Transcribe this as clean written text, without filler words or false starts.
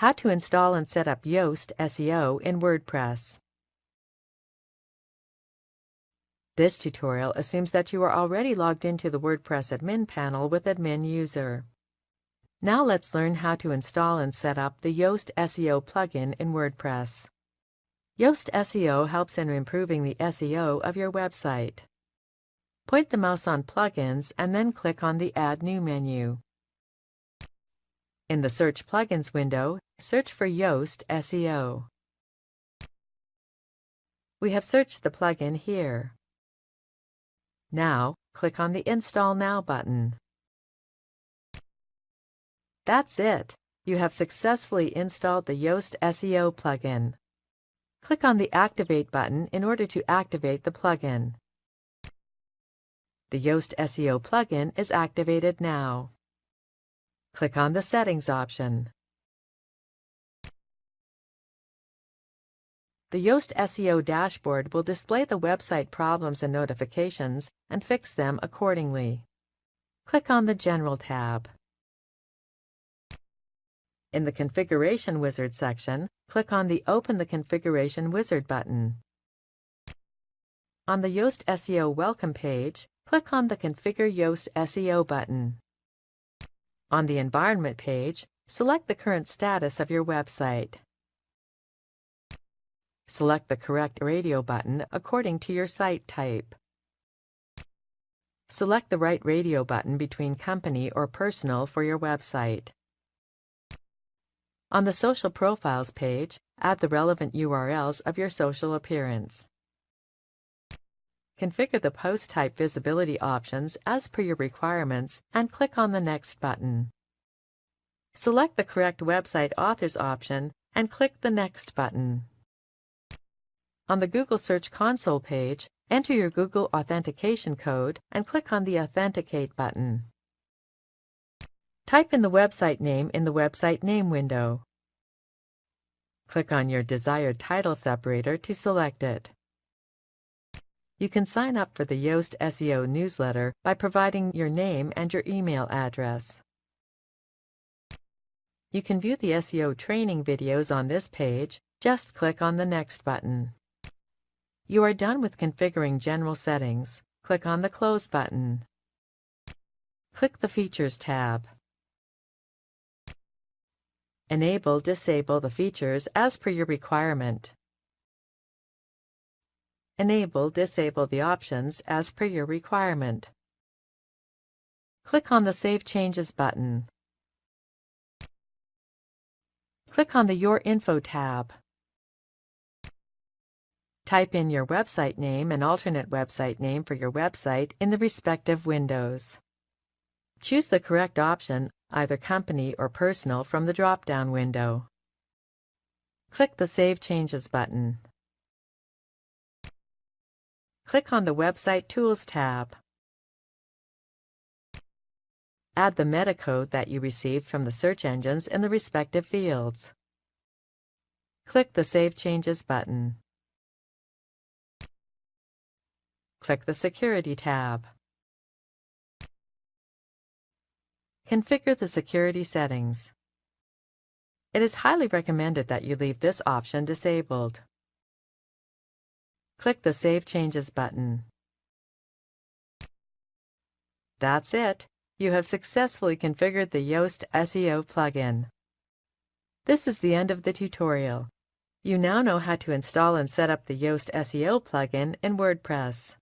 How to install and set up Yoast SEO in WordPress. This tutorial assumes that you are already logged into the WordPress admin panel with admin user. Now let's learn how to install and set up the Yoast SEO plugin in WordPress. Yoast SEO helps in improving the SEO of your website. Point the mouse on Plugins and then click on the Add New menu. In the Search Plugins window, search for Yoast SEO. We have searched the plugin here. Now, click on the Install Now button. That's it! You have successfully installed the Yoast SEO plugin. Click on the Activate button in order to activate the plugin. The Yoast SEO plugin is activated now. Click on the Settings option. The Yoast SEO dashboard will display the website problems and notifications and fix them accordingly. Click on the General tab. In the Configuration Wizard section, click on the Open the Configuration Wizard button. On the Yoast SEO Welcome page, click on the Configure Yoast SEO button. On the Environment page, select the current status of your website. Select the correct radio button according to your site type. Select the right radio button between company or personal for your website. On the Social Profiles page, add the relevant URLs of your social appearance. Configure the post type visibility options as per your requirements and click on the Next button. Select the correct website authors option and click the Next button. On the Google Search Console page, enter your Google authentication code and click on the Authenticate button. Type in the website name in the Website Name window. Click on your desired title separator to select it. You can sign up for the Yoast SEO newsletter by providing your name and your email address. You can view the SEO training videos on this page. Just click on the Next button. You are done with configuring general settings. Click on the Close button. Click the Features tab. Enable/disable the features as per your requirement. Enable/disable the options as per your requirement. Click on the Save Changes button. Click on the Your Info tab. Type in your website name and alternate website name for your website in the respective windows. Choose the correct option, either company or personal, from the drop-down window. Click the Save Changes button. Click on the Website Tools tab. Add the metacode that you received from the search engines in the respective fields. Click the Save Changes button. Click the Security tab. Configure the security settings. It is highly recommended that you leave this option disabled. Click the Save Changes button. That's it! You have successfully configured the Yoast SEO plugin. This is the end of the tutorial. You now know how to install and set up the Yoast SEO plugin in WordPress.